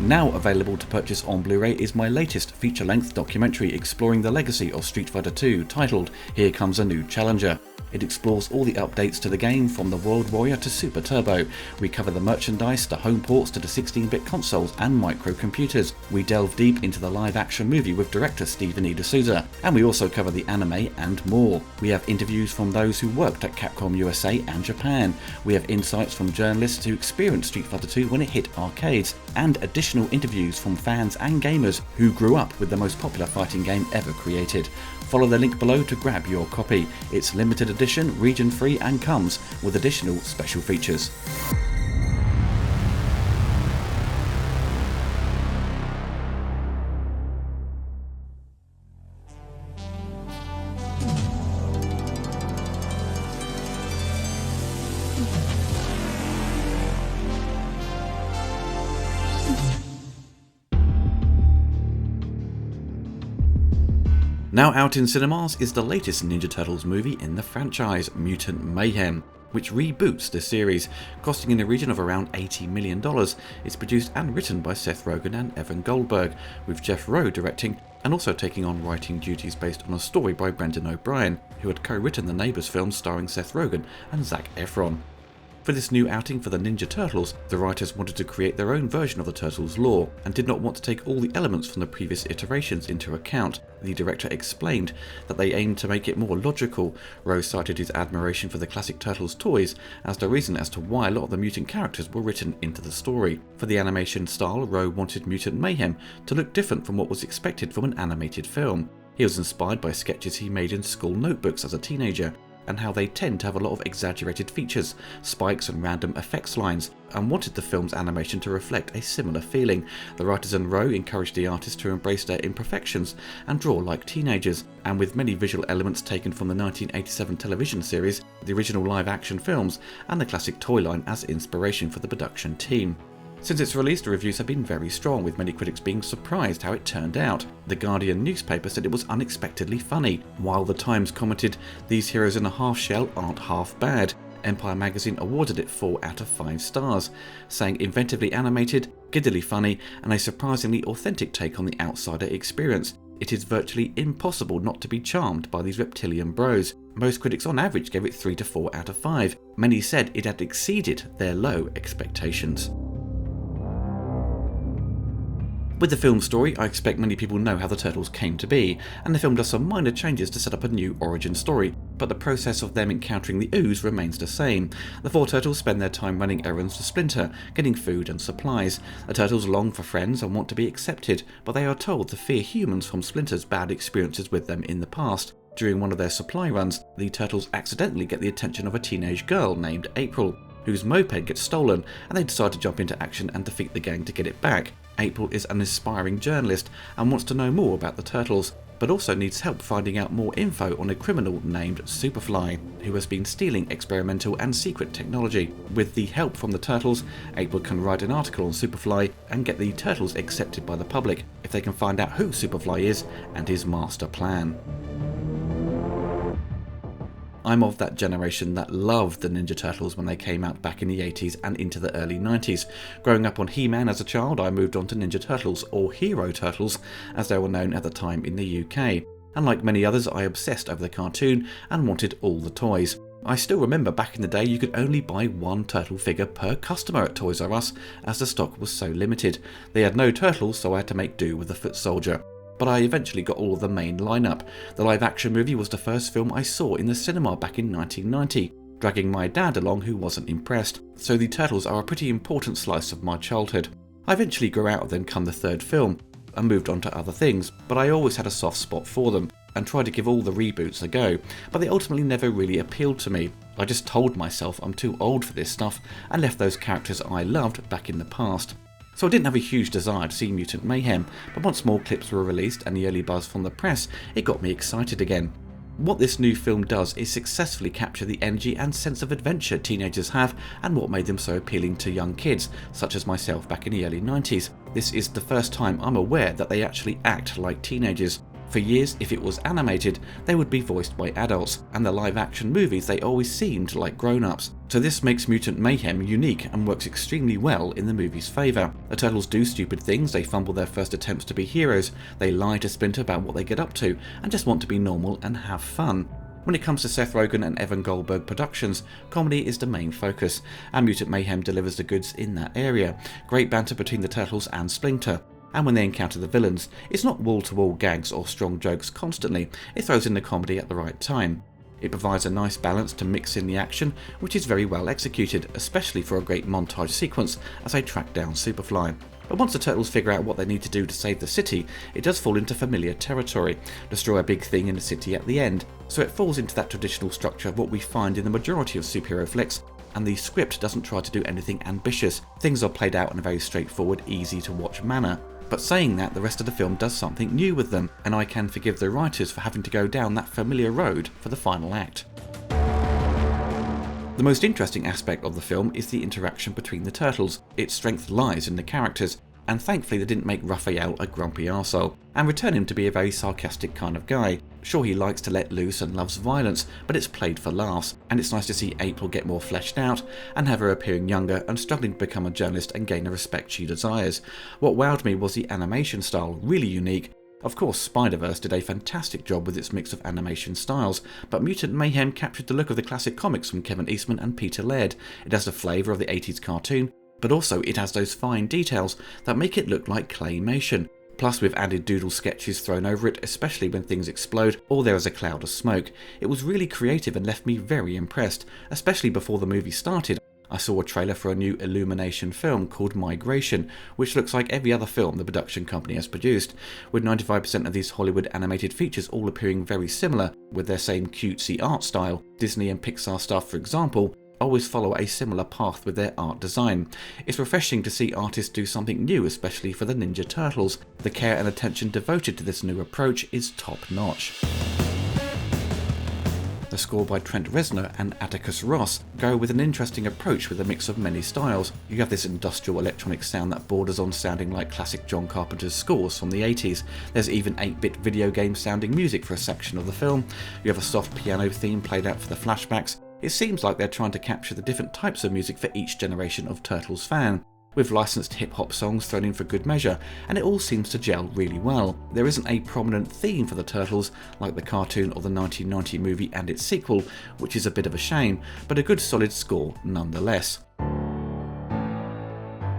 Now available to purchase on Blu-ray is my latest feature-length documentary exploring the legacy of Street Fighter II, titled Here Comes a New Challenger. It explores all the updates to the game from the World Warrior to Super Turbo. We cover the merchandise, the home ports to the 16-bit consoles and microcomputers. We delve deep into the live-action movie with director Stephen E. D'Souza, and we also cover the anime and more. We have interviews from those who worked at Capcom USA and Japan. We have insights from journalists who experienced Street Fighter II when it hit arcades, and additional interviews from fans and gamers who grew up with the most popular fighting game ever created. Follow the link below to grab your copy. It's limited edition, region free, and comes with additional special features. Now out in cinemas is the latest Ninja Turtles movie in the franchise, Mutant Mayhem, which reboots the series, costing in the region of around $80 million. It's produced and written by Seth Rogen and Evan Goldberg, with Jeff Rowe directing and also taking on writing duties based on a story by Brendan O'Brien, who had co-written the Neighbours film starring Seth Rogen and Zac Efron. For this new outing for the Ninja Turtles, the writers wanted to create their own version of the Turtles' lore, and did not want to take all the elements from the previous iterations into account. The director explained that they aimed to make it more logical. Rowe cited his admiration for the classic Turtles toys as the reason as to why a lot of the mutant characters were written into the story. For the animation style, Rowe wanted Mutant Mayhem to look different from what was expected from an animated film. He was inspired by sketches he made in school notebooks as a teenager, and how they tend to have a lot of exaggerated features, spikes and random effects lines, and wanted the film's animation to reflect a similar feeling. The writers and Rowe encouraged the artists to embrace their imperfections and draw like teenagers, and with many visual elements taken from the 1987 television series, the original live-action films, and the classic toy line as inspiration for the production team. Since its release, the reviews have been very strong, with many critics being surprised how it turned out. The Guardian newspaper said it was unexpectedly funny, while The Times commented, "These heroes in a half shell aren't half bad." Empire magazine awarded it 4 out of 5 stars, saying inventively animated, giddily funny, and a surprisingly authentic take on the outsider experience. It is virtually impossible not to be charmed by these reptilian bros. Most critics on average gave it 3 to 4 out of 5. Many said it had exceeded their low expectations. With the film story, I expect many people know how the Turtles came to be, and the film does some minor changes to set up a new origin story, but the process of them encountering the ooze remains the same. The 4 Turtles spend their time running errands for Splinter, getting food and supplies. The Turtles long for friends and want to be accepted, but they are told to fear humans from Splinter's bad experiences with them in the past. During one of their supply runs, the Turtles accidentally get the attention of a teenage girl named April, whose moped gets stolen, and they decide to jump into action and defeat the gang to get it back. April is an aspiring journalist and wants to know more about the Turtles, but also needs help finding out more info on a criminal named Superfly, who has been stealing experimental and secret technology. With the help from the Turtles, April can write an article on Superfly and get the Turtles accepted by the public, if they can find out who Superfly is and his master plan. I'm of that generation that loved the Ninja Turtles when they came out back in the 80s and into the early 90s. Growing up on He-Man as a child, I moved on to Ninja Turtles, or Hero Turtles, as they were known at the time in the UK. And like many others, I obsessed over the cartoon and wanted all the toys. I still remember back in the day you could only buy 1 turtle figure per customer at Toys R Us, as the stock was so limited. They had no turtles, so I had to make do with the foot soldier. But I eventually got all of the main lineup. The live-action movie was the first film I saw in the cinema back in 1990, dragging my dad along who wasn't impressed, so the Turtles are a pretty important slice of my childhood. I eventually grew out of them come the 3rd film, and moved on to other things, but I always had a soft spot for them, and tried to give all the reboots a go, but they ultimately never really appealed to me. I just told myself I'm too old for this stuff, and left those characters I loved back in the past. So I didn't have a huge desire to see Mutant Mayhem, but once more clips were released and the early buzz from the press, it got me excited again. What this new film does is successfully capture the energy and sense of adventure teenagers have, and what made them so appealing to young kids, such as myself back in the early 90s. This is the first time I'm aware that they actually act like teenagers. For years, if it was animated, they would be voiced by adults, and the live-action movies they always seemed like grown-ups. So this makes Mutant Mayhem unique and works extremely well in the movie's favour. The Turtles do stupid things, they fumble their first attempts to be heroes, they lie to Splinter about what they get up to, and just want to be normal and have fun. When it comes to Seth Rogen and Evan Goldberg productions, comedy is the main focus, and Mutant Mayhem delivers the goods in that area. Great banter between the Turtles and Splinter. And when they encounter the villains, it's not wall-to-wall gags or strong jokes constantly, it throws in the comedy at the right time. It provides a nice balance to mix in the action, which is very well executed, especially for a great montage sequence as they track down Superfly. But once the Turtles figure out what they need to do to save the city, it does fall into familiar territory, destroy a big thing in the city at the end, so it falls into that traditional structure of what we find in the majority of superhero flicks, and the script doesn't try to do anything ambitious. Things are played out in a very straightforward, easy to watch manner. But saying that, the rest of the film does something new with them, and I can forgive the writers for having to go down that familiar road for the final act. The most interesting aspect of the film is the interaction between the Turtles. Its strength lies in the characters, and thankfully they didn't make Raphael a grumpy arsehole, and return him to be a very sarcastic kind of guy. Sure, he likes to let loose and loves violence, but it's played for laughs, and it's nice to see April get more fleshed out, and have her appearing younger and struggling to become a journalist and gain the respect she desires. What wowed me was the animation style, really unique. Of course, Spider-Verse did a fantastic job with its mix of animation styles, but Mutant Mayhem captured the look of the classic comics from Kevin Eastman and Peter Laird. It has the flavour of the 80s cartoon, but also it has those fine details that make it look like claymation. Plus, with added doodle sketches thrown over it, especially when things explode or there is a cloud of smoke. It was really creative and left me very impressed, especially before the movie started. I saw a trailer for a new Illumination film called Migration, which looks like every other film the production company has produced, with 95% of these Hollywood animated features all appearing very similar, with their same cutesy art style. Disney and Pixar stuff, for example, always follow a similar path with their art design. It's refreshing to see artists do something new, especially for the Ninja Turtles. The care and attention devoted to this new approach is top-notch. The score by Trent Reznor and Atticus Ross go with an interesting approach with a mix of many styles. You have this industrial electronic sound that borders on sounding like classic John Carpenter's scores from the 80s. There's even 8-bit video game sounding music for a section of the film. You have a soft piano theme played out for the flashbacks. It seems like they're trying to capture the different types of music for each generation of Turtles fan, with licensed hip-hop songs thrown in for good measure, and it all seems to gel really well. There isn't a prominent theme for the Turtles, like the cartoon or the 1990 movie and its sequel, which is a bit of a shame, but a good solid score nonetheless.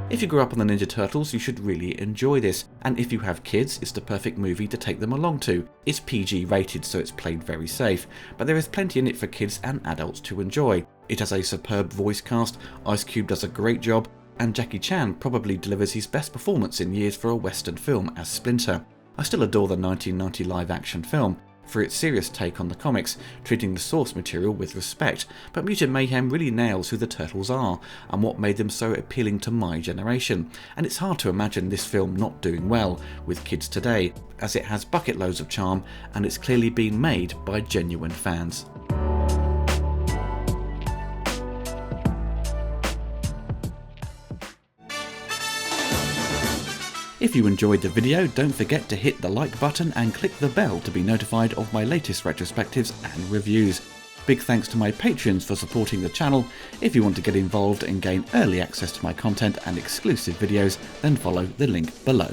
If you grew up on the Ninja Turtles, you should really enjoy this, and if you have kids, it's the perfect movie to take them along to. It's PG rated, so it's played very safe, but there is plenty in it for kids and adults to enjoy. It has a superb voice cast, Ice Cube does a great job, and Jackie Chan probably delivers his best performance in years for a Western film as Splinter. I still adore the 1990 live-action film for its serious take on the comics, treating the source material with respect, but Mutant Mayhem really nails who the Turtles are and what made them so appealing to my generation, and it's hard to imagine this film not doing well with kids today, as it has bucket loads of charm and it's clearly been made by genuine fans. If you enjoyed the video, don't forget to hit the like button and click the bell to be notified of my latest retrospectives and reviews. Big thanks to my patrons for supporting the channel. If you want to get involved and gain early access to my content and exclusive videos, then follow the link below.